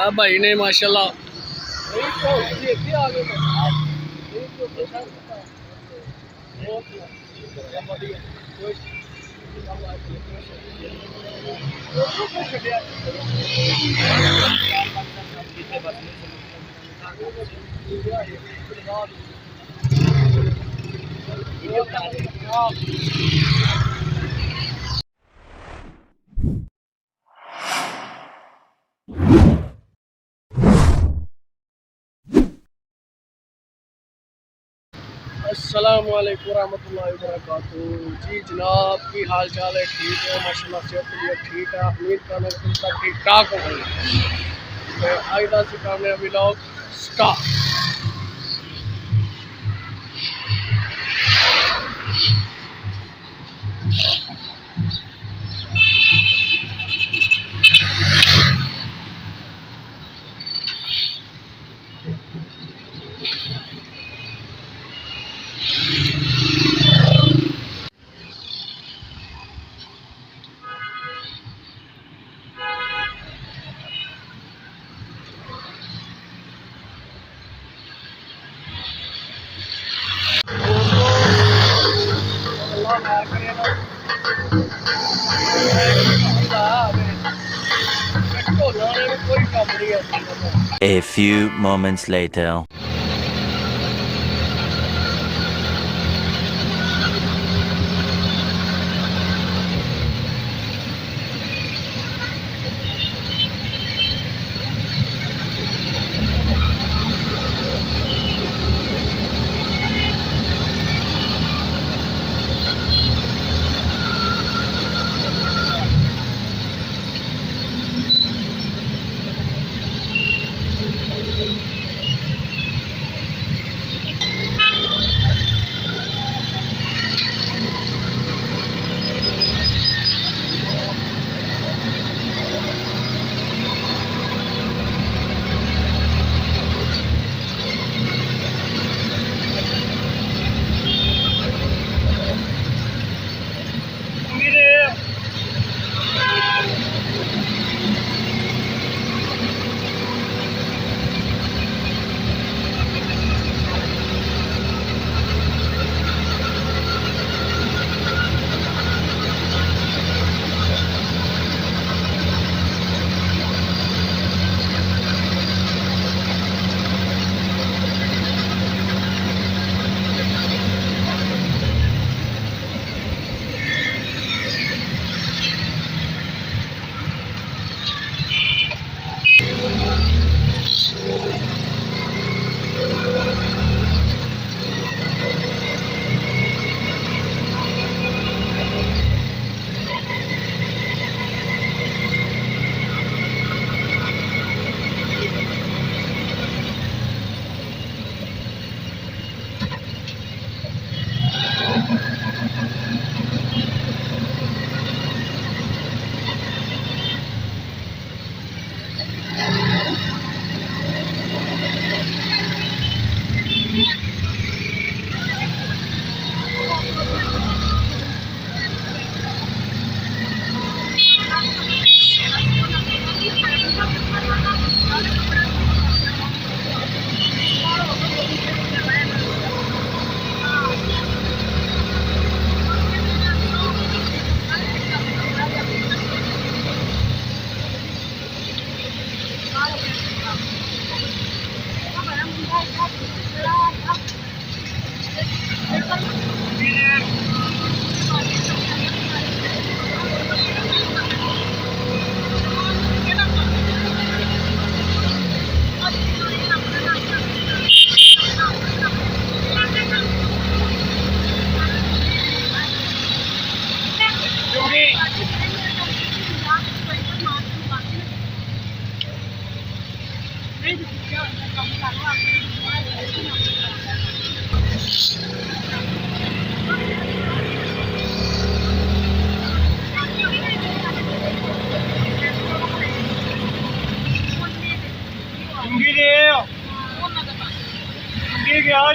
भाई ने माशाल्लाह अस्सलामुअलैकुम रहमतुल्लाहि वबरकातुहू। जी जनाब, की हाल चाल है? ठीक है माशाल्लाह, सेहत भी ठीक है। उम्मीद करना कि तुम सब ठीक ठाक हो गई। तो आज का सिखाने vlog start. A few moments later.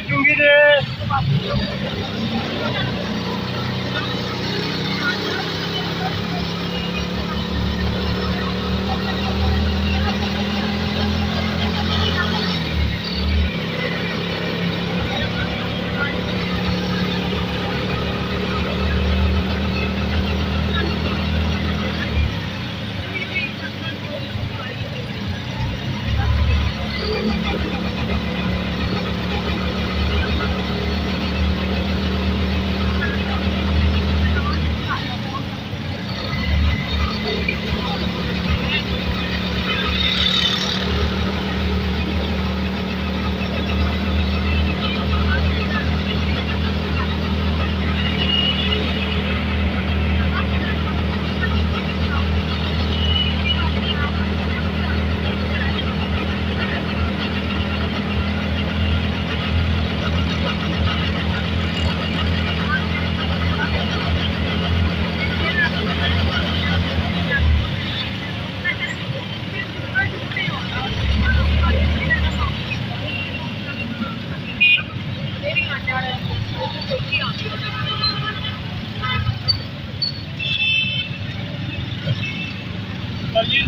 चुंगी दे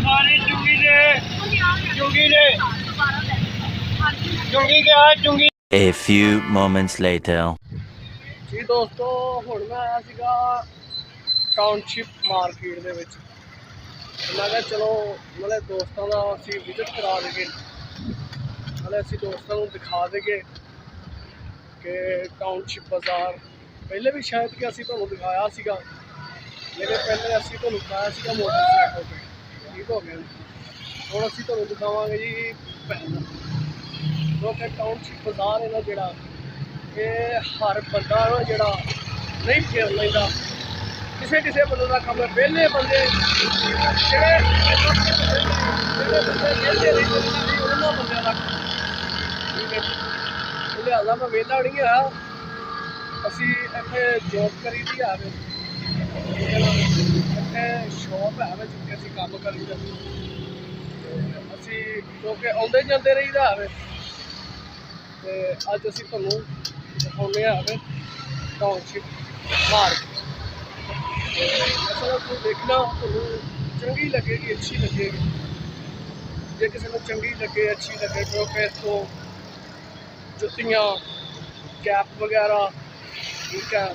मारी चुंगी दे चुंगी। A few moments later. जी दोस्तों ਹੁਣ ਮੈਂ ਆਇਆ ਸੀਗਾ ਟਾਊਨਸ਼ਿਪ ਮਾਰਕੀਟ ਦੇ ਵਿੱਚ। ਮੈਂ ਕਿਹਾ ਚਲੋ ਨਾਲੇ ਦੋਸਤਾਂ ਦਾ ਅਸੀਂ ਵਿਜ਼ਿਟ ਕਰਾ ਦੇਈਏ, ਨਾਲੇ ਅਸੀਂ ਦੋਸਤਾਂ ਨੂੰ ਦਿਖਾ ਦੇਈਏ ਕਿ ਟਾਊਨਸ਼ਿਪ ਬਾਜ਼ਾਰ ਪਹਿਲੇ ਵੀ ਸ਼ਾਇਦ ਕਿ ਅਸੀਂ ਤੁਹਾਨੂੰ ਦਿਖਾਇਆ ਸੀਗਾ, ਲੇਕਿਨ ਪਹਿਲੇ ਅਸੀਂ ਤੁਹਾਨੂੰ ਦਿਖਾਇਆ ਸੀਗਾ ਮੋਟਰਸਾਈਕਲ 'ਤੇ। ਠੀਕ ਹੋ ਗਿਆ, ਹੁਣ ਅਸੀਂ ਤੁਹਾਨੂੰ ਦਿਖਾਵਾਂਗੇ ਜੀ ਪੈਦਲ। ਕਿਉਂਕਿ ਟਾਊਨਸ਼ਿਪ ਬਾਜ਼ਾਰ ਹੈ ਨਾ ਜਿਹੜਾ, ਇਹ ਹਰ ਬੰਦਾ ਨਾ ਜਿਹੜਾ ਨਹੀਂ ਫਿਰ ਲੈਂਦਾ, ਕਿਸੇ ਕਿਸੇ ਬੰਦੇ ਦਾ ਕੰਮ ਹੈ। ਵਿਹਲੇ ਬੰਦੇ ਜਿਹੜੇ ਬੰਦੇ ਵਿਹਲੇ ਨਹੀਂ ਉਹਨਾਂ ਬੰਦਿਆਂ ਦਾ ਕੰਮ। ਠੀਕ ਹੈ, ਲਿਹਾਜ਼ਾ ਮੈਂ ਵਿਹਲਾ ਨਹੀਂ ਹੋਇਆ, ਅਸੀਂ ਇੱਥੇ ਜੋਬ ਕਰੀ ਦੀ ਆ, ਇੱਥੇ ਸ਼ੋਪ ਹੈ ਜਿੱਥੇ ਅਸੀਂ ਕੰਮ ਕਰੀਦਾ। ਅਸੀਂ ਕਿਉਂਕਿ ਆਉਂਦੇ ਜਾਂਦੇ ਰਹੀਦਾ ਹੈ, ਅਤੇ ਅੱਜ ਅਸੀਂ ਤੁਹਾਨੂੰ ਦਿਖਾਉਂਦੇ ਆ ਟਾਊਨਸ਼ਿਪ ਮਾਰਕੀਟ। ਅਸਲ ਤੁਸੀਂ ਦੇਖਣਾ ਤੁਹਾਨੂੰ ਚੰਗੀ ਲੱਗੇਗੀ, ਅੱਛੀ ਲੱਗੇਗੀ। ਜੇ ਕਿਸੇ ਨੂੰ ਚੰਗੀ ਲੱਗੇ, ਅੱਛੀ ਲੱਗੇ, ਕਿਉਂਕਿ ਇੱਥੋਂ ਜੁੱਤੀਆਂ, ਕੈਪ ਵਗੈਰਾ, ਠੀਕ ਹੈ,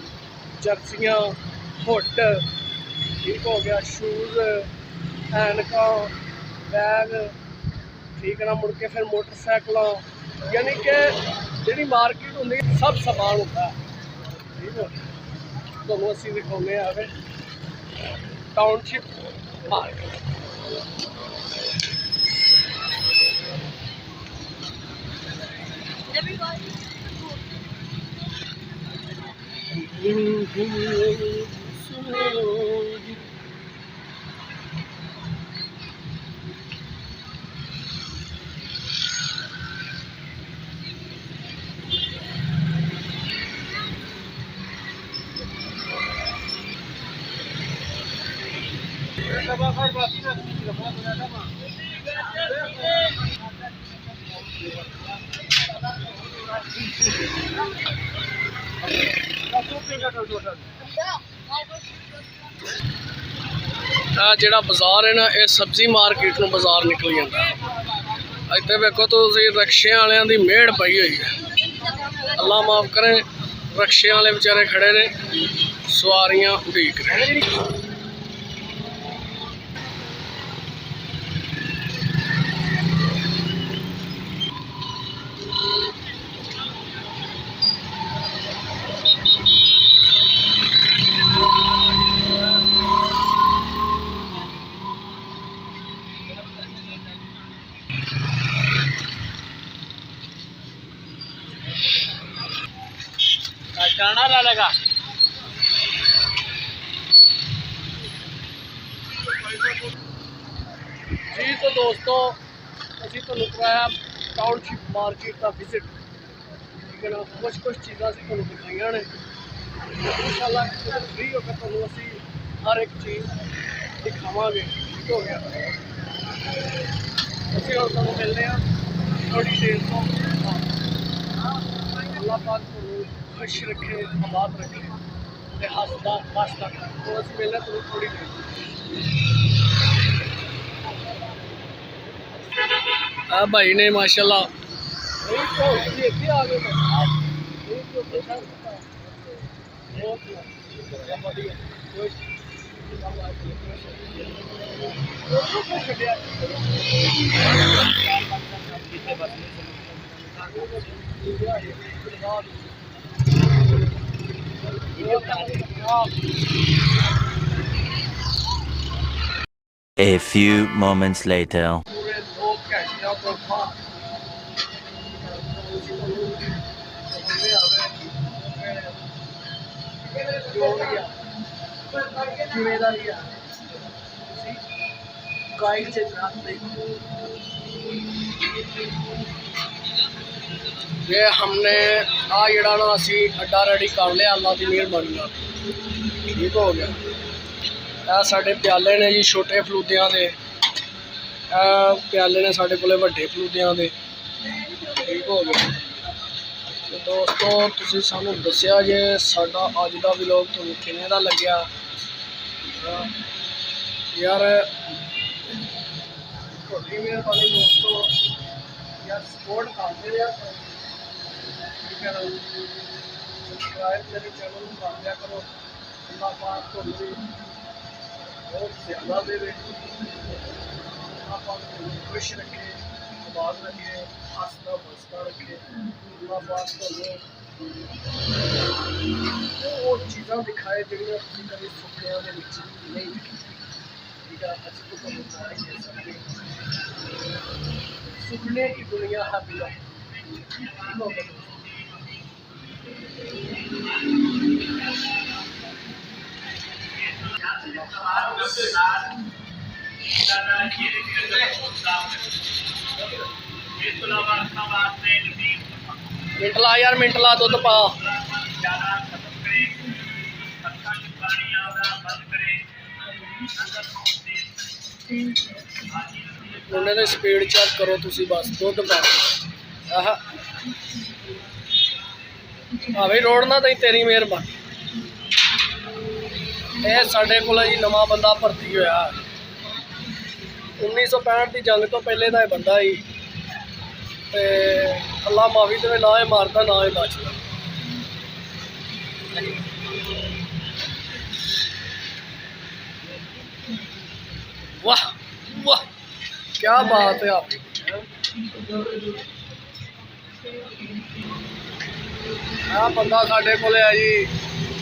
ਜਰਸੀਆਂ, ਹੁੱਡ, ਠੀਕ ਹੋ ਗਿਆ, ਸ਼ੂਜ਼, ਐਨਕਾਂ, ਬੈਗ, ਠੀਕ ਹੈ ਨਾ। ਮੁੜ ਕੇ ਫਿਰ ਮੋਟਰਸਾਈਕਲਾਂ, ਯਾਨੀ ਕਿ ਜਿਹੜੀ ਮਾਰਕੀਟ ਹੁੰਦੀ ਸਭ ਸਮਾਨ ਹੁੰਦਾ। ਠੀਕ ਹੈ, ਤੁਹਾਨੂੰ ਅਸੀਂ ਦਿਖਾਉਂਦੇ ਆ ਟਾਊਨਸ਼ਿਪ ਮਾਰਕੀਟ। ਜਿਹੜਾ ਬਾਜ਼ਾਰ ਹੈ ਨਾ, ਇਹ ਸਬਜ਼ੀ ਮਾਰਕੀਟ ਨੂੰ ਬਾਜ਼ਾਰ ਨਿਕਲ ਜਾਂਦਾ। ਇੱਥੇ ਵੇਖੋ ਤੁਸੀਂ ਰਕਸ਼ਿਆਂ ਵਾਲਿਆਂ ਦੀ ਮਿਹੜ ਪਈ ਹੋਈ ਹੈ। ਅੱਲਾ ਮਾਫ ਕਰੇ, ਰਕਸ਼ਿਆਂ ਵਾਲੇ ਵਿਚਾਰੇ ਖੜੇ ਨੇ, ਸਵਾਰੀਆਂ ਉਡੀਕ ਰਹੇ। लगा जी। तो दोस्तों अभी तो कराया टाउनशिप मार्केट का विजिट। ठीक है ना, कुछ चीज़ा अभी दिखाई ने, इंशाल्लाह फ्री होकर तुहानू असी हर एक चीज़ दिखावांगे। ठीक हो गया, असीं हुण तुहानू मिलने थोड़ी देर तो। अल्लाह पाक तुहानू खुश रखे, आबाद रखे, हसदा हसदा। तो असीं मिलने तुहानू थोड़ी देर। हाँ भाई ने माशाल्लाह आ गए। A few moments later. ये हमने आ जड़ा ना असी अड्डा रेडी कर लिया अल्लाह की मेहरबानी। ठीक हो गया। यह साढ़े प्याले ने जी छोटे फलूदियां दे, प्याले ने साढ़े कोले वड्डे फलूदियां दे। ठीक हो गया। तो दोस्तों तुसीं सानू दस्सिया जे साडा अज दा व्लॉग तुहानू किवें दा लग्गिया। यार ਤੁਹਾਡੀ ਮਿਹਰਬਾਨੀ ਦੋਸਤੋ, ਯਾਰ ਸਪੋਰਟ ਕਰਦੇ ਰਿਹਾ ਕਰੋ, ਠੀਕ ਹੈ ਨਾ। ਸਬਸਕ੍ਰਾਈਬ ਮੇਰੇ ਚੈਨਲ ਨੂੰ ਕਰ ਦਿਆ ਕਰੋ। ਅੱਲਾਹ ਪਾਕ ਤੁਹਾਨੂੰ ਵੀ ਬਹੁਤ ਜ਼ਿਆਦਾ ਦੇਵੇ, ਅੱਲਾਹ ਪਾਕ ਤੁਹਾਨੂੰ ਖੁਸ਼ ਰੱਖੇ, ਆਬਾਦ ਰੱਖੇ, ਹੱਸਦਾ ਵਸਦਾ ਰੱਖੇ। ਅੱਲਾਹ ਪਾਕ ਤੁਹਾਨੂੰ ਉਹ ਚੀਜ਼ਾਂ ਦਿਖਾਏ ਜਿਹੜੀਆਂ ਤੁਸੀਂ ਕਦੇ ਸੁਪਨਿਆਂ ਦੇ ਵਿੱਚ ਨਹੀਂ ਦੇਖੀਆਂ, ठीक है। अच्छी तो सुपने की दुनिया है बिना। मिंटला यार, मिंटला दुध पा। ਉਹਨਾਂ ਦੀ ਸਪੀਡ ਚੈੱਕ ਕਰੋ ਤੁਸੀਂ, ਬਸ ਦੁੱਧ ਪਾ ਆਹ ਭਾਵੇਂ ਰੋਡ ਨਾ ਤਈ, ਤੇਰੀ ਮਿਹਰਬਾਨੀ। ਇਹ ਸਾਡੇ ਕੋਲ ਜੀ ਨਵਾਂ ਬੰਦਾ ਭਰਤੀ ਹੋਇਆ, 1965 ਦੀ ਜੰਗ ਤੋਂ ਪਹਿਲੇ ਦਾ ਇਹ ਬੰਦਾ ਹੀ, ਤੇ ਅੱਲਾ ਮਾਫੀ ਦੇਵੇ, ਨਾ ਇਹ ਮਾਰਦਾ ਨਾ ਇਹ ਬਚਦਾ। वाह वाह, क्या बात है आप। आ बंदा साढ़े को जी,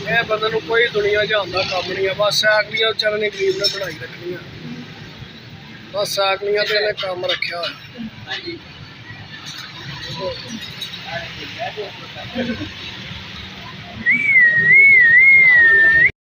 ये बंदे नूं कोई दुनिया जहान काम नहीं है, बस सैकलियां बेचारे ने गरीब ने बनाई रखनी, बस सैकलियां तो इन्हें काम रखा है।